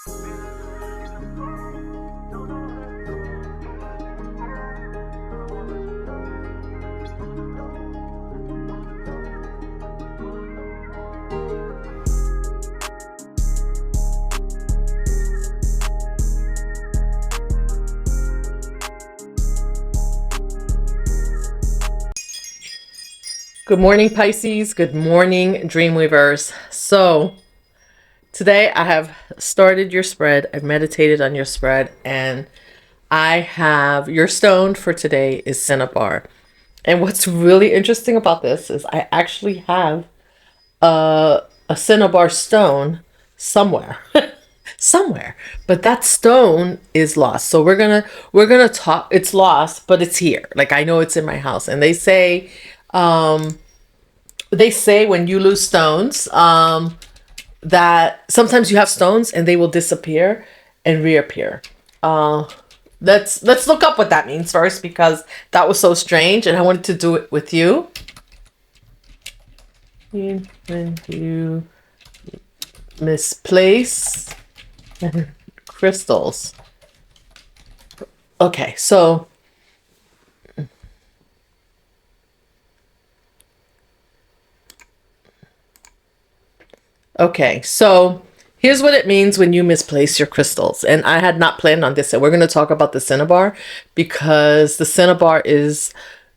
Good morning, Pisces. Good morning, Dreamweavers. So today I have started your spread. I've meditated on your spread, and I have your stone for today is cinnabar. And what's really interesting about this is I actually have a cinnabar stone somewhere. Somewhere, but that stone is lost. So we're gonna talk. It's lost, but it's here. Like, I know it's in my house. And they say when you lose stones, that sometimes you have stones and they will disappear and reappear. Let's look up what that means first, because that was so strange and I wanted to do it with you. When you misplace crystals. Okay, so here's what it means when you misplace your crystals. And I had not planned on this, and we're going to talk about the cinnabar because the cinnabar is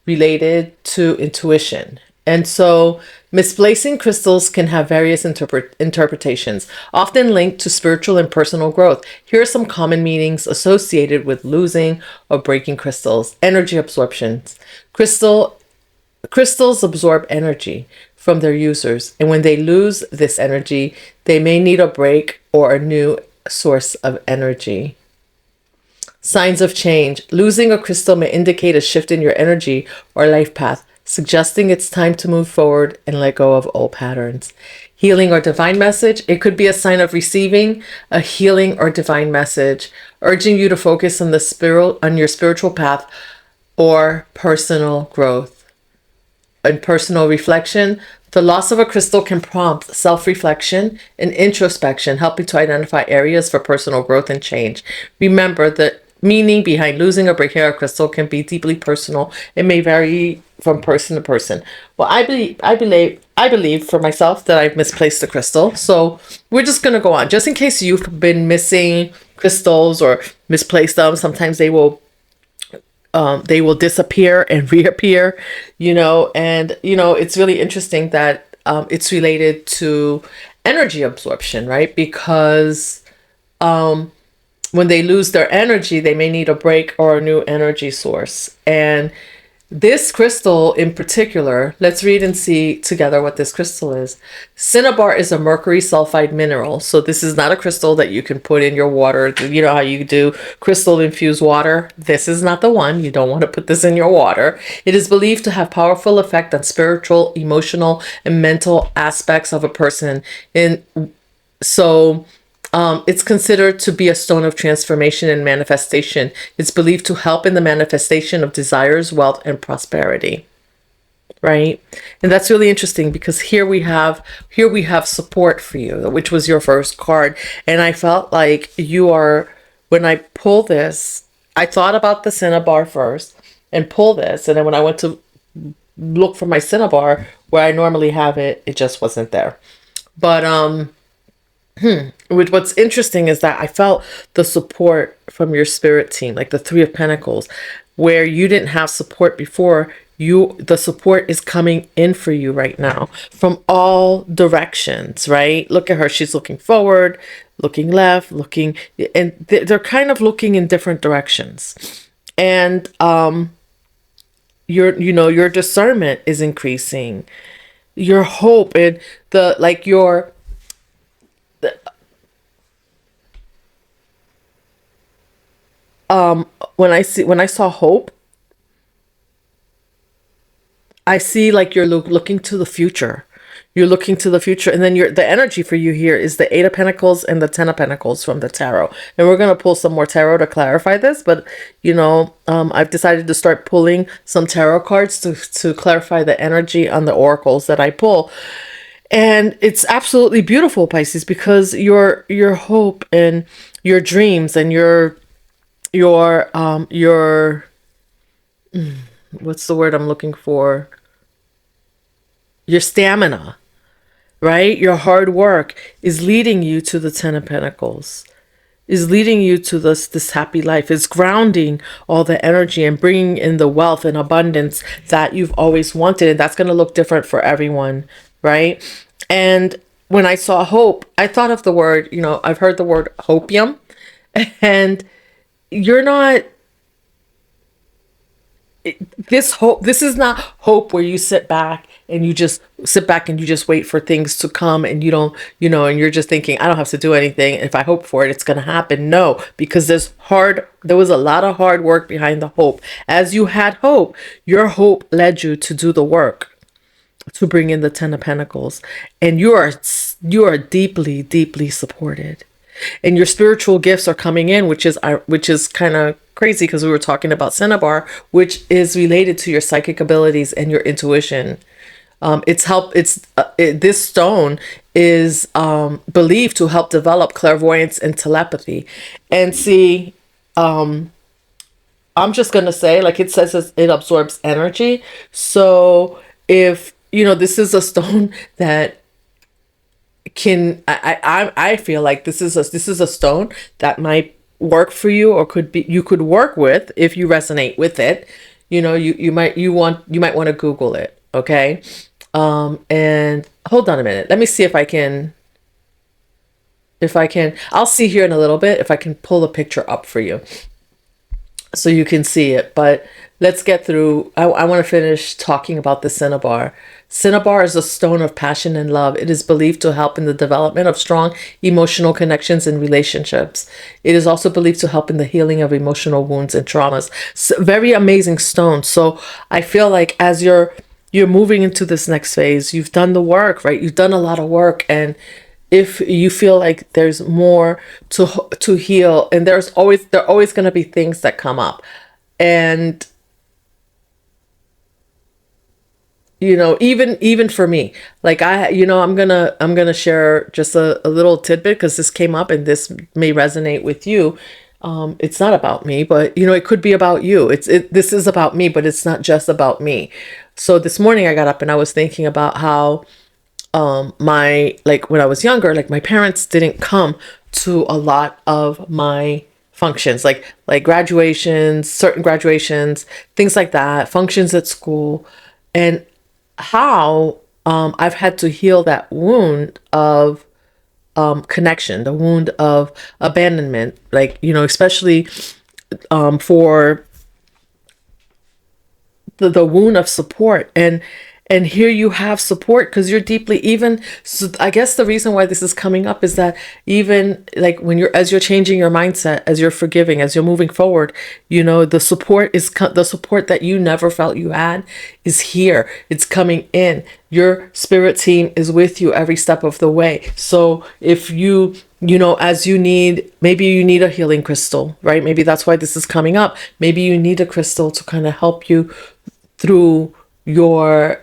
related to intuition. And so misplacing crystals can have various interpretations, often linked to spiritual and personal growth. Here are some common meanings associated with losing or breaking crystals. Energy absorptions. Crystals absorb energy from their users, and when they lose this energy, they may need a break or a new source of energy. Signs of change. Losing a crystal may indicate a shift in your energy or life path, suggesting it's time to move forward and let go of old patterns. Healing or divine message. It could be a sign of receiving a healing or divine message, urging you to focus on your spiritual path or personal growth. And personal reflection. The loss of a crystal can prompt self-reflection and introspection, helping to identify areas for personal growth and change. Remember, the meaning behind losing or breaking a crystal can be deeply personal. It may vary from person to person. Well, I believe for myself that I've misplaced the crystal. So we're just going to go on. Just in case you've been missing crystals or misplaced them, sometimes they will disappear and reappear, and it's really interesting that it's related to energy absorption, right? Because when they lose their energy, they may need a break or a new energy source. And this crystal in particular, let's read and see together what this crystal is. Cinnabar is a mercury sulfide mineral. So this is not a crystal that you can put in your water. You know how you do crystal infused water? This is not the one. You don't want to put this in your water. It is believed to have powerful effect on spiritual, emotional, and mental aspects of a person. And so it's considered to be a stone of transformation and manifestation. It's believed to help in the manifestation of desires, wealth, and prosperity. Right? And that's really interesting because here we have support for you, which was your first card. And I felt like when I pull this, I thought about the cinnabar first and pull this. And then when I went to look for my cinnabar where I normally have it, it just wasn't there. But what's interesting is that I felt the support from your spirit team, like the Three of Pentacles, where you didn't have support before. The support is coming in for you right now from all directions, right? Look at her. She's looking forward, looking left, and they're kind of looking in different directions. And your discernment is increasing, your hope, and when I saw hope, I see like you're looking to the future. You're looking to the future, and then the energy for you here is the Eight of Pentacles and the Ten of Pentacles from the tarot. And we're gonna pull some more tarot to clarify this, but I've decided to start pulling some tarot cards to clarify the energy on the oracles that I pull. And it's absolutely beautiful, Pisces, because your hope and your dreams and your what's the word I'm looking for? Your stamina, right? Your hard work is leading you to the Ten of Pentacles, is leading you to this happy life, is grounding all the energy and bringing in the wealth and abundance that you've always wanted. And that's going to look different for everyone, right? And when I saw hope, I thought of the word, I've heard the word hopium, and you're not this is not hope where you sit back and you just wait for things to come, and you don't, and you're just thinking, I don't have to do anything. If I hope for it, it's going to happen. No, because there was a lot of hard work behind the hope. As you had hope, your hope led you to do the work to bring in the Ten of Pentacles, and you are deeply, deeply supported, and your spiritual gifts are coming in, which is kind of crazy because we were talking about Cinnabar, which is related to your psychic abilities and your intuition. This stone is believed to help develop clairvoyance and telepathy. And see, I'm just gonna say, like it says, it absorbs energy. So if this is a stone that I feel like this is a stone that might work for you, or you could work with if you resonate with it. You might want to Google it. Okay. And hold on a minute. Let me see if I can, I'll see here in a little bit if I can pull a picture up for you so you can see it. But let's get through. I want to finish talking about the cinnabar. Cinnabar is a stone of passion and love. It is believed to help in the development of strong emotional connections and relationships. It is also believed to help in the healing of emotional wounds and traumas. Very amazing stone. So I feel like as you're moving into this next phase, you've done the work, right? You've done a lot of work, and if you feel like there's more to heal, and there are always going to be things that come up, and even for me, like I'm gonna share just a little tidbit because this came up and this may resonate with you. It's not about me, but it could be about you. This is about me, but it's not just about me. So this morning I got up and I was thinking about how when I was younger, like my parents didn't come to a lot of my functions, like graduations, certain graduations, things like that, functions at school, and how I've had to heal that wound of connection, the wound of abandonment, especially for the wound of support. And here you have support because you're deeply, even so. I guess the reason why this is coming up is that even like as you're changing your mindset, as you're forgiving, as you're moving forward, the support that you never felt you had is here. It's coming in. Your spirit team is with you every step of the way. So if as maybe you need a healing crystal, right? Maybe that's why this is coming up. Maybe you need a crystal to kind of help you through your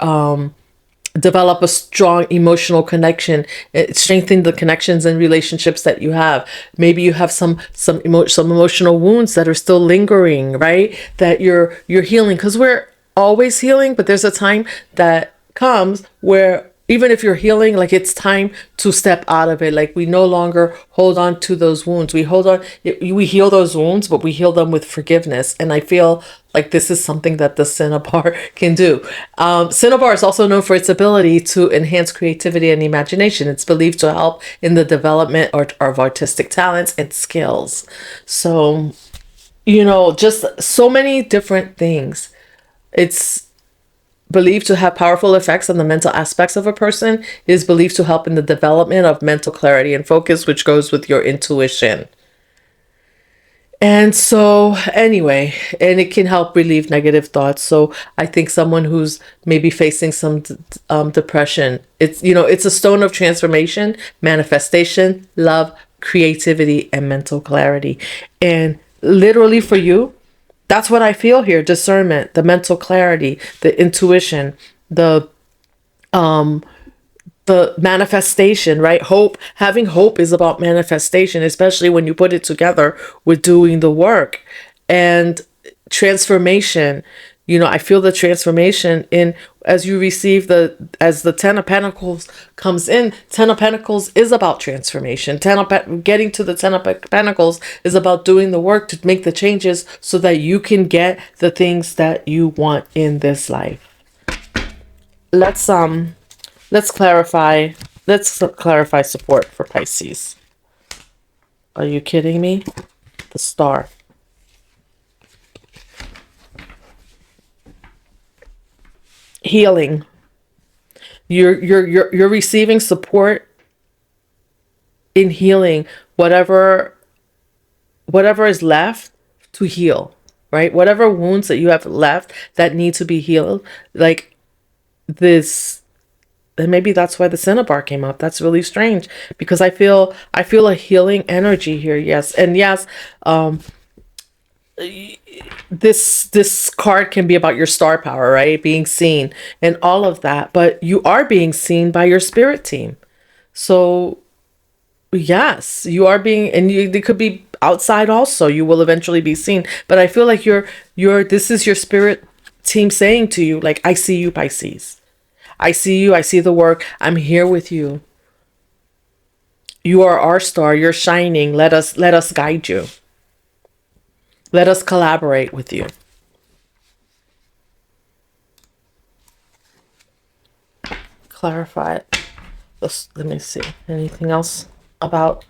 develop a strong emotional connection, strengthen the connections and relationships that you have. Maybe you have some emotional wounds that are still lingering, right? That you're healing, because we're always healing, but there's a time that comes where even if you're healing, like it's time to step out of it. Like we no longer hold on to those wounds. We heal those wounds, but we heal them with forgiveness. And I feel like this is something that the cinnabar can do. Cinnabar is also known for its ability to enhance creativity and imagination. It's believed to help in the development of artistic talents and skills. So, just so many different things. It's believed to have powerful effects on the mental aspects of a person. It is believed to help in the development of mental clarity and focus, which goes with your intuition. And so anyway, and it can help relieve negative thoughts. So I think someone who's maybe facing some depression, it's a stone of transformation, manifestation, love, creativity, and mental clarity. And literally for you, that's what I feel here. Discernment, the mental clarity, the intuition, the the manifestation, right? Hope, having hope is about manifestation, especially when you put it together with doing the work. And transformation, I feel the transformation in as you receive as the 10 of Pentacles comes in. 10 of Pentacles is about transformation. Getting to the Pentacles is about doing the work to make the changes so that you can get the things that you want in this life. Let's clarify. Let's clarify support for Pisces. Are you kidding me? The Star. Healing. You're receiving support in healing whatever is left to heal, right? Whatever wounds that you have left that need to be healed, like this. And maybe that's why the Cinnabar came up. That's really strange because I feel a healing energy here. Yes. And yes, this card can be about your star power, right? Being seen and all of that, but you are being seen by your spirit team. So yes, you are being, and they could be outside also. You will eventually be seen, but I feel like this is your spirit team saying to you, like, I see you, Pisces. I see you. I see the work. I'm here with you. You are our star. You're shining. Let us guide you. Let us collaborate with you. Clarify it. Let me see. Anything else about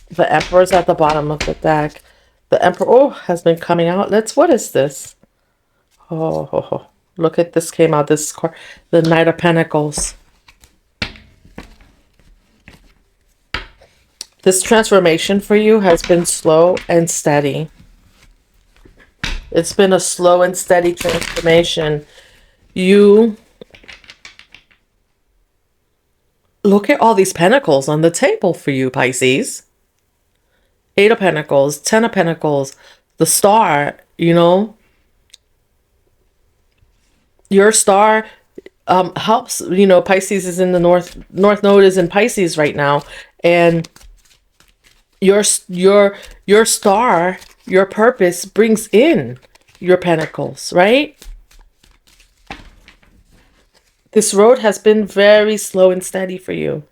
the Emperor's at the bottom of the deck? The Emperor has been coming out. What is this? Oh, look at this came out. This card, the Knight of Pentacles. This transformation for you has been slow and steady. It's been a slow and steady transformation. You look at all these pentacles on the table for you, Pisces. 8 of Pentacles, 10 of Pentacles, the Star, your star helps. Pisces is in the north node is in Pisces right now, and your star, your purpose brings in your pentacles, right? This road has been very slow and steady for you.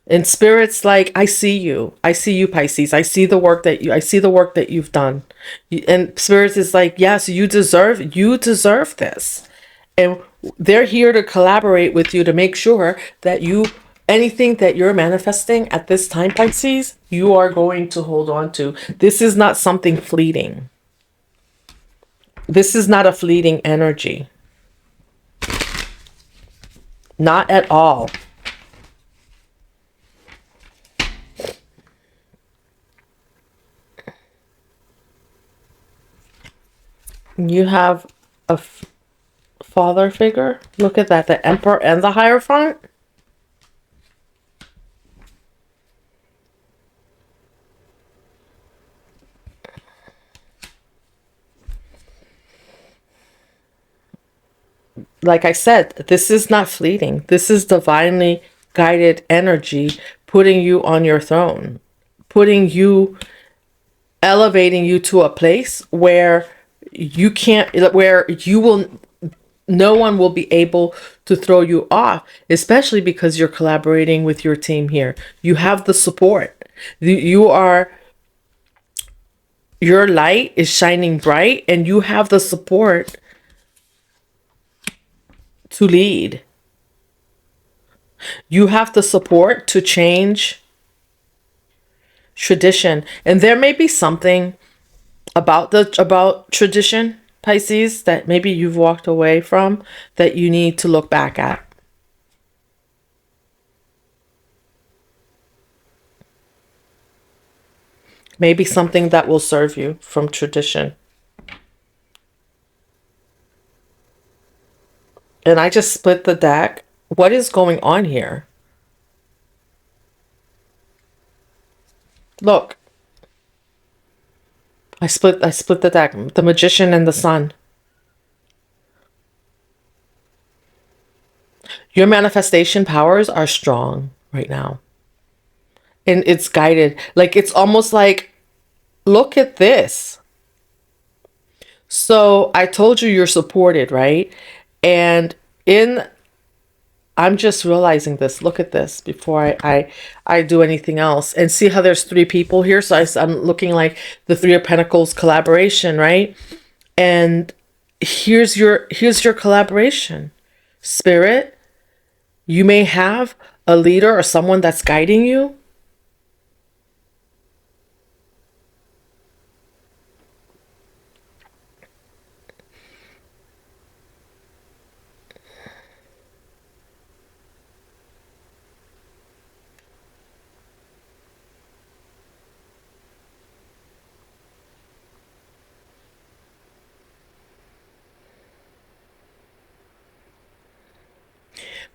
And spirit's like, I see you, Pisces. I see the work that you've done. And spirit is like, yes, you deserve this. And they're here to collaborate with you to make sure that anything that you're manifesting at this time, Pisces, you are going to hold on to. This is not something fleeting. This is not a fleeting energy. Not at all. You have a father figure. Look at that. The Emperor and the Hierophant. Like I said, this is not fleeting. This is divinely guided energy putting you on your throne, elevating you to a place where no one will be able to throw you off, especially because you're collaborating with your team here. You have the support. Your light is shining bright, and you have the support to lead. You have the support to change tradition. And there may be something about tradition, Pisces, that maybe you've walked away from that you need to look back at. Maybe something that will serve you from tradition. And I just split the deck. What is going on here? Look. I split the deck. The Magician and the Sun. Your manifestation powers are strong right now. And it's guided. Like, it's almost like, look at this. So I told you you're supported, right? And in I'm just realizing this. Look at this before I do anything else. And see how there's three people here? So I'm looking like the Three of Pentacles collaboration, right? And here's your collaboration. Spirit, you may have a leader or someone that's guiding you.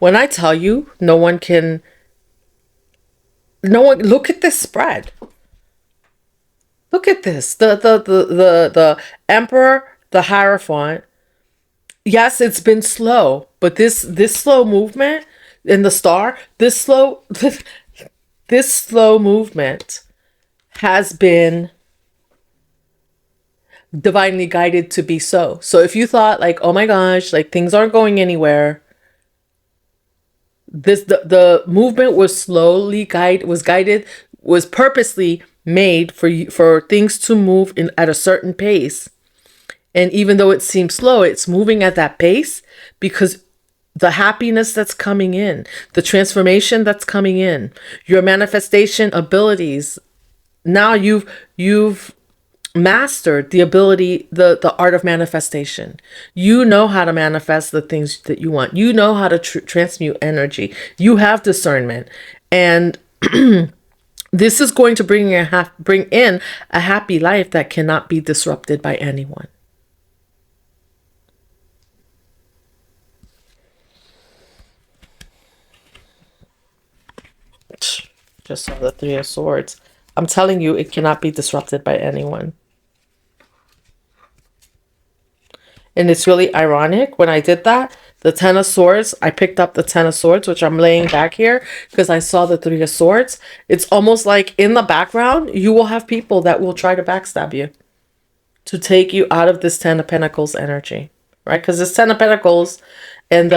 When I tell you, no one, look at this spread. Look at this. The Emperor, the Hierophant. Yes, it's been slow, but this slow movement in the star, this slow movement has been divinely guided to be so. So if you thought like, oh my gosh, like things aren't going anywhere, the movement was guided, was purposely made for things to move in at a certain pace. And even though it seems slow, it's moving at that pace because the happiness that's coming in, the transformation that's coming in, your manifestation abilities. Now you've mastered the ability, the art of manifestation. You know how to manifest the things that you want. You know how to transmute energy. You have discernment, and this is going to bring in a happy life that cannot be disrupted by anyone. Just saw the Three of Swords. I'm telling you, it cannot be disrupted by anyone. And it's really ironic when I did that. The Ten of Swords, I picked up the Ten of Swords, which I'm laying back here because I saw the Three of Swords. It's almost like in the background, you will have people that will try to backstab you to take you out of this Ten of Pentacles energy, right? Because this Ten of Pentacles and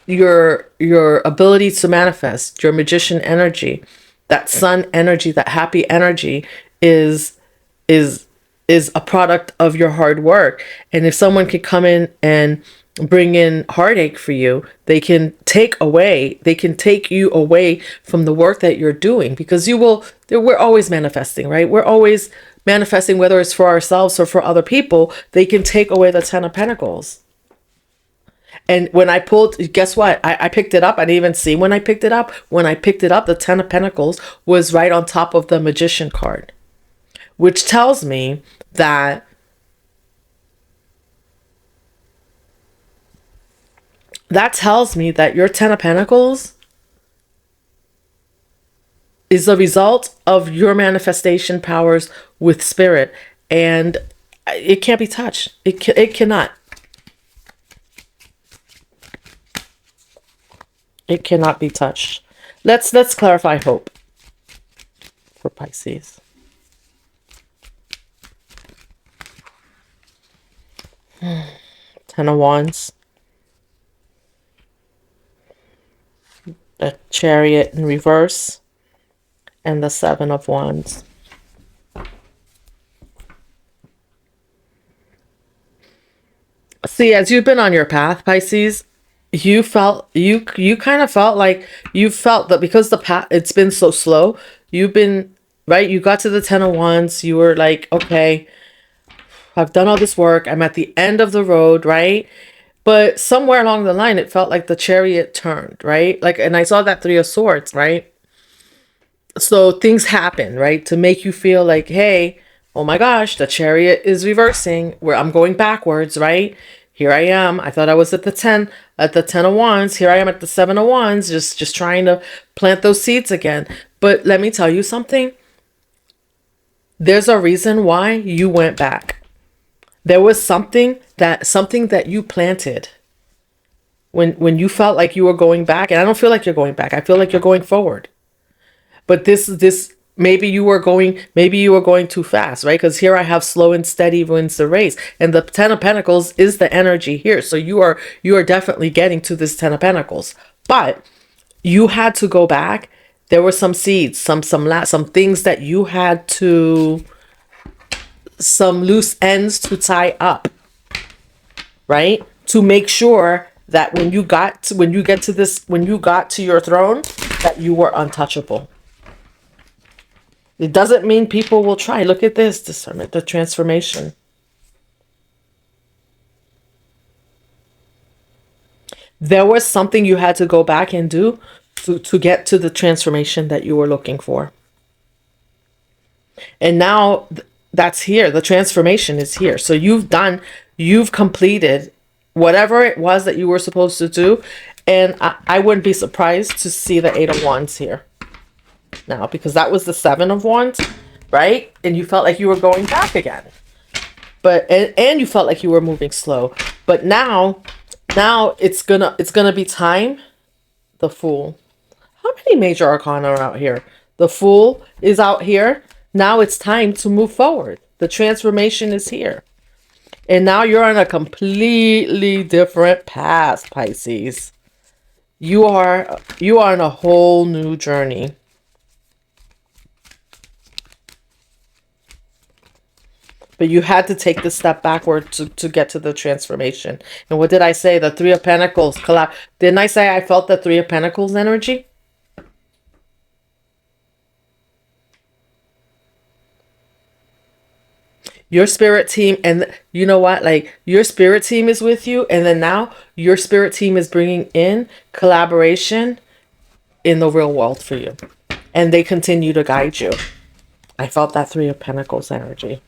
your ability to manifest, your magician energy, that sun energy, that happy energy is a product of your hard work. And if someone could come in and bring in heartache for you, they can take you away from the work that you're doing, because we're always manifesting, right? We're always manifesting, whether it's for ourselves or for other people. They can take away the Ten of Pentacles. And when I pulled, guess what? I picked it up. I didn't even see when I picked it up. When I picked it up, the Ten of Pentacles was right on top of the Magician card, which tells me that your Ten of Pentacles is the result of your manifestation powers with spirit, and it can't be touched. It cannot. It cannot be touched. Let's clarify hope for Pisces. Ten of Wands. The Chariot in reverse. And the Seven of Wands. See, as you've been on your path, Pisces, you kind of felt like you felt that because the path, it's been so slow, you've been, right? You got to the Ten of Wands, you were like, okay, I've done all this work, I'm at the end of the road, right? But somewhere along the line, it felt like the Chariot turned, right? Like, and I saw that Three of Swords, right? So things happen, right? To make you feel like, hey, oh my gosh, the Chariot is reversing, where I'm going backwards, right? Here I am. I thought I was at the 10 of Wands. Here I am at the 7 of Wands, just trying to plant those seeds again. But let me tell you something. There's a reason why you went back. There was something that you planted when you felt like you were going back, and I don't feel like you're going back. I feel like you're going forward. But this maybe you were going too fast, right? Because here I have slow and steady wins the race, and the Ten of Pentacles is the energy here. So you are definitely getting to this Ten of Pentacles, but you had to go back. There were some seeds, some things that you had to, some loose ends to tie up, right? To make sure that when you got to your throne, that you were untouchable. It doesn't mean people will try. Look at this discernment, the transformation. There was something you had to go back and do to get to the transformation that you were looking for. And now that's here. The transformation is here. So you've completed whatever it was that you were supposed to do. And I wouldn't be surprised to see the Eight of Wands here now, because that was the Seven of Wands, right? And you felt like you were going back again. But and you felt like you were moving slow. But now it's gonna be time. The Fool. How many major arcana are out here? The Fool is out here. Now it's time to move forward. The transformation is here. And now you're on a completely different path, Pisces. You are on a whole new journey. But you had to take the step backward to get to the transformation. And what did I say? The Three of Pentacles. Didn't I say I felt the Three of Pentacles energy? Your spirit team, and you know what? Like, your spirit team is with you. And then now your spirit team is bringing in collaboration in the real world for you. And they continue to guide you. I felt that Three of Pentacles energy.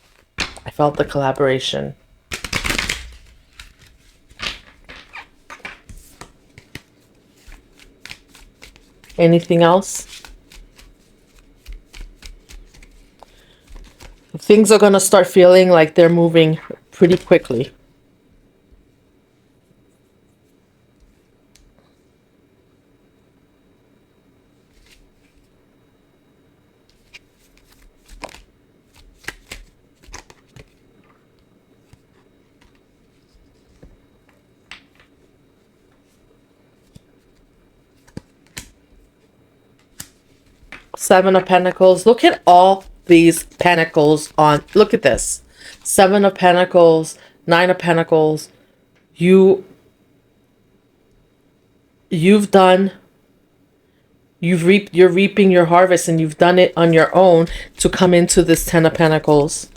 I felt the collaboration. Anything else? Things are going to start feeling like they're moving pretty quickly. Seven of Pentacles. Look at all these pentacles on. Look at this. Seven of Pentacles, Nine of Pentacles. You're reaping your harvest, and you've done it on your own to come into this Ten of Pentacles.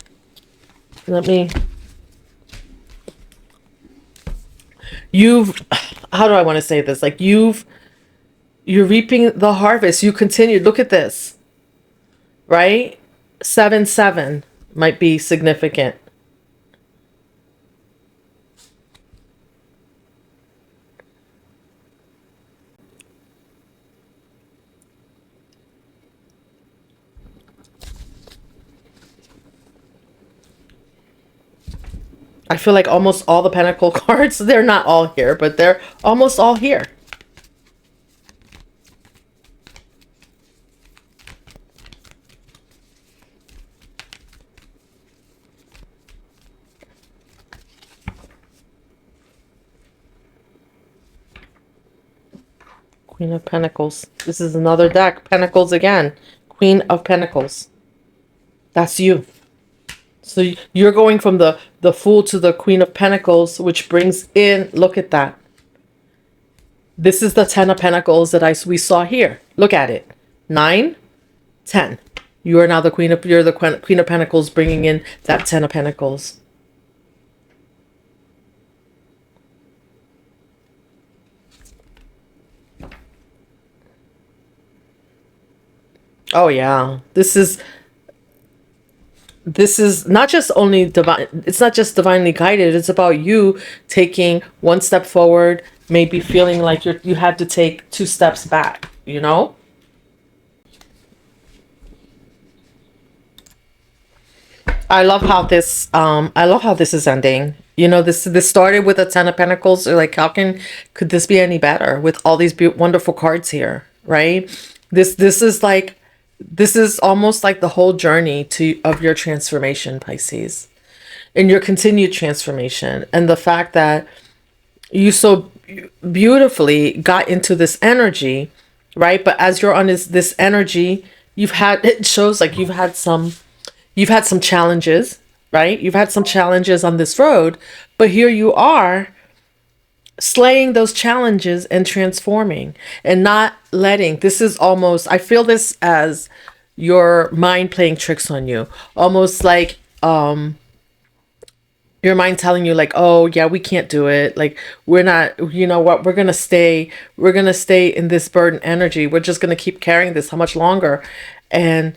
How do I want to say this? Like, you're reaping the harvest. You continued. Look at this, right? 7-7 might be significant. I feel like almost all the Pentacle cards, they're not all here, but they're almost all here. Queen of Pentacles. This is another deck. Pentacles again. Queen of Pentacles. That's you. So you're going from the Fool to the Queen of Pentacles, which brings in, look at that. This is the Ten of Pentacles that we saw here. Look at it. 9, 10. You are now the Queen of Pentacles, bringing in that Ten of Pentacles. Oh yeah. This is not just only divine, it's not just divinely guided, it's about you taking one step forward, maybe feeling like you had to take 2 steps back, you know? I love how this is ending. You know, this started with a 10 of Pentacles. So like, how could this be any better with all these wonderful cards here, right? This is like, this is almost like the whole journey of your transformation, Pisces, and your continued transformation, and the fact that you so beautifully got into this energy, right? But as you're on this energy, it shows like you've had some challenges, right? You've had some challenges on this road, but here you are slaying those challenges and transforming and not letting, this is almost, I feel this as your mind playing tricks on you, almost like your mind telling you like, oh yeah, we can't do it, like we're not, you know what, we're gonna stay in this burden energy, we're just gonna keep carrying this, how much longer? And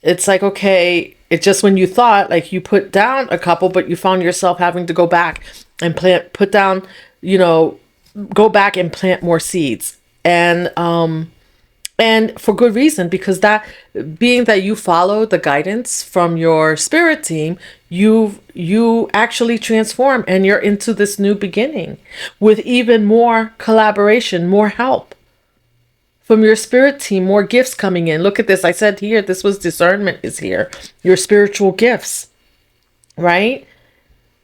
it's like, okay, it's just when you thought like you put down a couple, but you found yourself having to go back and put down, you know, go back and plant more seeds. And for good reason, because that, being that you follow the guidance from your spirit team, you actually transform and you're into this new beginning with even more collaboration, more help from your spirit team, more gifts coming in. Look at this. I said here, this was discernment is here. Your spiritual gifts, right?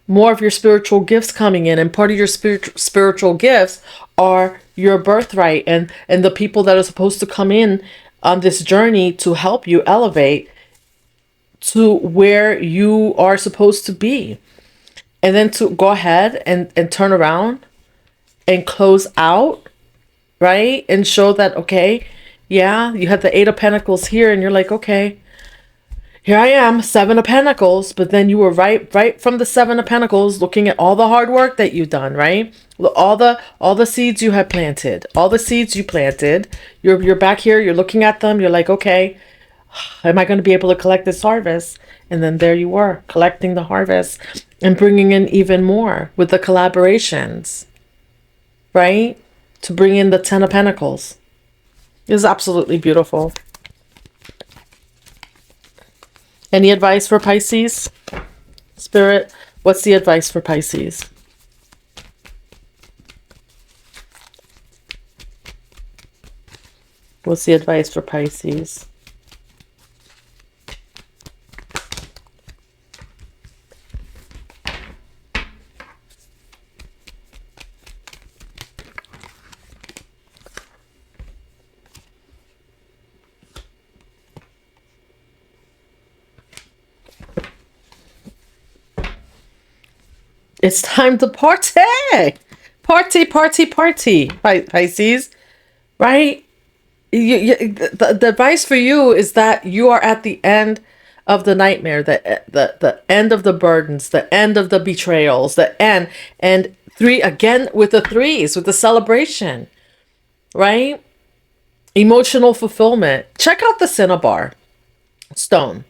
More of your spiritual gifts coming in, and part of your spiritual gifts are your birthright and the people that are supposed to come in on this journey to help you elevate to where you are supposed to be, and then to go ahead and turn around and close out, right? And show that, okay, yeah, you have the 8 of Pentacles here, and you're like, okay, here I am, 7 of Pentacles, but then you were right from the 7 of Pentacles, looking at all the hard work that you've done, right? All the seeds you had planted, all the seeds you planted, you're back here, you're looking at them, you're like, okay, am I going to be able to collect this harvest? And then there you were, collecting the harvest and bringing in even more with the collaborations, right? To bring in the 10 of Pentacles. It is absolutely beautiful. Any advice for Pisces? Spirit, what's the advice for Pisces? What's the advice for Pisces? It's time to party! Party, party, party, Pisces, right? The advice for you is that you are at the end of the nightmare, the end of the burdens, the end of the betrayals, the end, and 3, again with the 3s, with the celebration, right? Emotional fulfillment. Check out the Cinnabar stone.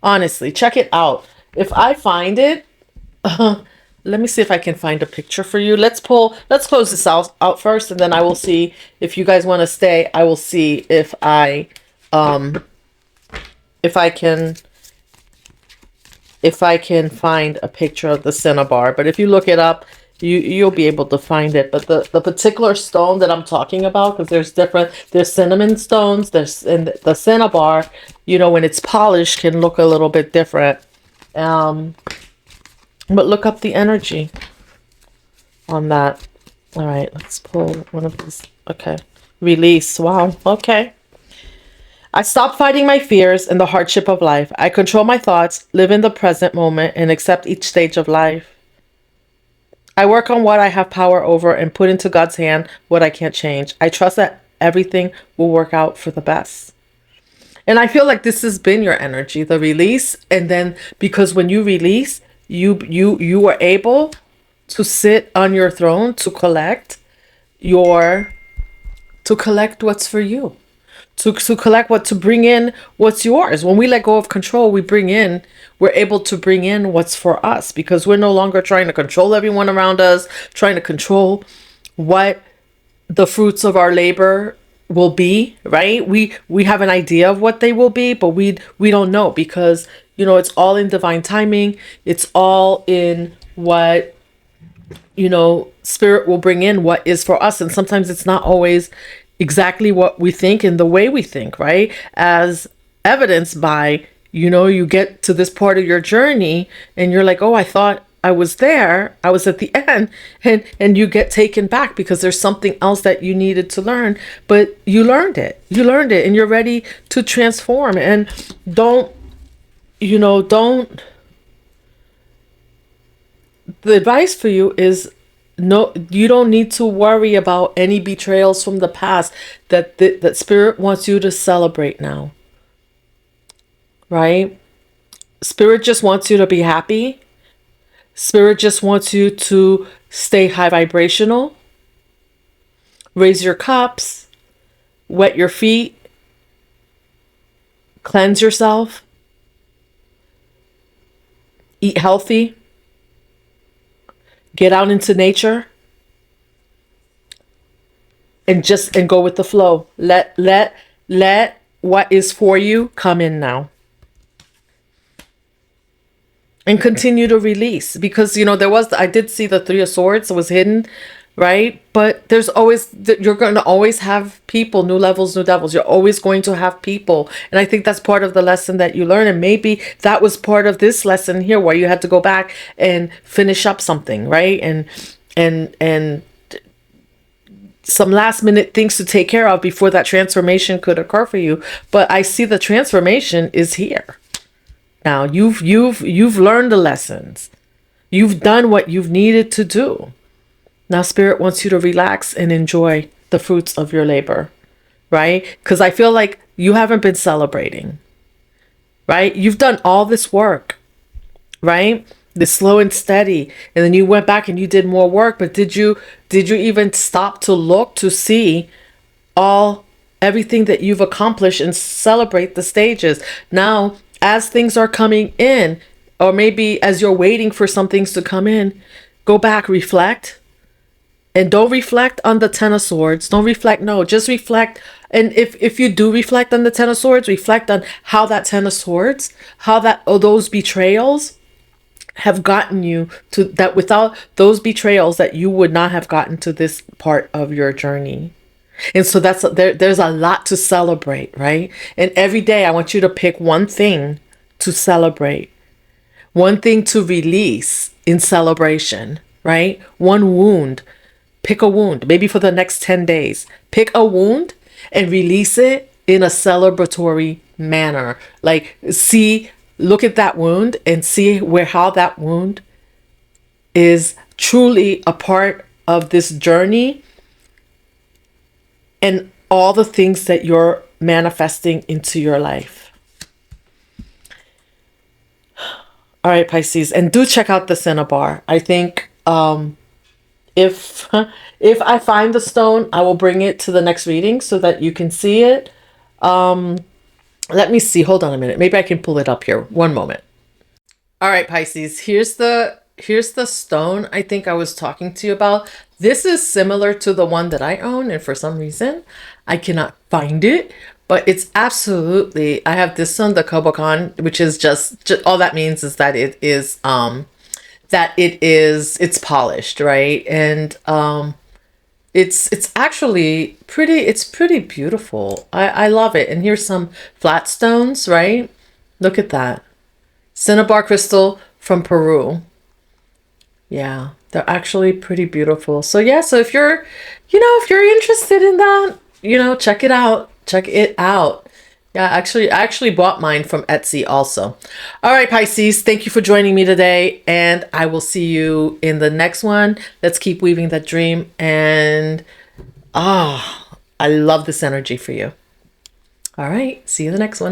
Honestly, check it out. If I find it, let me see if I can find a picture for you. Let's close this out first, and then I will see if you guys want to stay. I will see if I can find a picture of the Cinnabar. But if you look it up, you'll be able to find it. But the particular stone that I'm talking about, because there's cinnamon stones, and the Cinnabar, you know, when it's polished can look a little bit different. But look up the energy on that. All right, let's pull one of these. Okay. Release. Wow. Okay. I stop fighting my fears and the hardship of life. I control my thoughts, live in the present moment, and accept each stage of life. I work on what I have power over and put into God's hand what I can't change. I trust that everything will work out for the best. And I feel like this has been your energy, the release. And then because when you release, you are able to sit on your throne to collect what's for you, to collect to bring in what's yours. When we let go of control, we're able to bring in what's for us, because we're no longer trying to control everyone around us, trying to control what the fruits of our labor will be, right? We have an idea of what they will be, but we don't know, because you know, it's all in divine timing. It's all in what, spirit will bring in what is for us. And sometimes it's not always exactly what we think and the way we think, right? As evidenced by, you get to this part of your journey and you're like, oh, I thought I was there. I was at the end, and you get taken back because there's something else that you needed to learn, but you learned it. You learned it and you're ready to transform. And don't the advice for you is, no, you don't need to worry about any betrayals from the past. That spirit wants you to celebrate now, right? Spirit just wants you to be happy. Spirit just wants you to stay high vibrational, raise your cups, wet your feet, cleanse yourself, eat healthy, get out into nature, and go with the flow. Let what is for you come in now. And continue to release, because I did see the Three of Swords was hidden, right? But there's always, you're going to always have people, new levels, new devils. You're always going to have people. And I think that's part of the lesson that you learn. And maybe that was part of this lesson here, where you had to go back and finish up something, right? And some last minute things to take care of before that transformation could occur for you. But I see the transformation is here. Now you've learned the lessons. You've done what you've needed to do. Now spirit wants you to relax and enjoy the fruits of your labor, right? Because I feel like you haven't been celebrating, right? You've done all this work, right? The slow and steady, and then you went back and you did more work. But did you even stop to look to see everything that you've accomplished and celebrate the stages? Now, as things are coming in, or maybe as you're waiting for some things to come in, go back, reflect, and don't reflect on the Ten of Swords. Don't reflect. No, just reflect. And if you do reflect on the Ten of Swords, reflect on how that Ten of Swords, those betrayals have gotten you to that. Without those betrayals, that you would not have gotten to this part of your journey. And so there's a lot to celebrate, right? And every day I want you to pick one thing to celebrate, one thing to release in celebration, right? One wound. Pick a wound, maybe for the next 10 days. Pick a wound and release it in a celebratory manner. Like, look at that wound and see how that wound is truly a part of this journey and all the things that you're manifesting into your life. All right, Pisces, and do check out the Cinnabar. I think if I find the stone, I will bring it to the next reading so that you can see it. Let me see. Hold on a minute. Maybe I can pull it up here. One moment. All right, Pisces. Here's the stone I think I was talking to you about. This is similar to the one that I own, and for some reason I cannot find it, but it's absolutely, I have this one, the Kobokan, which is just all that means is that it's polished, right? And it's actually pretty beautiful. I love it. And here's some flat stones, right? Look at that. Cinnabar crystal from Peru. Yeah, they're actually pretty beautiful. So yeah, so if you're interested in that, check it out. Check it out. Yeah, I actually bought mine from Etsy also. All right, Pisces, thank you for joining me today, and I will see you in the next one. Let's keep weaving that dream, and I love this energy for you. All right, see you in the next one.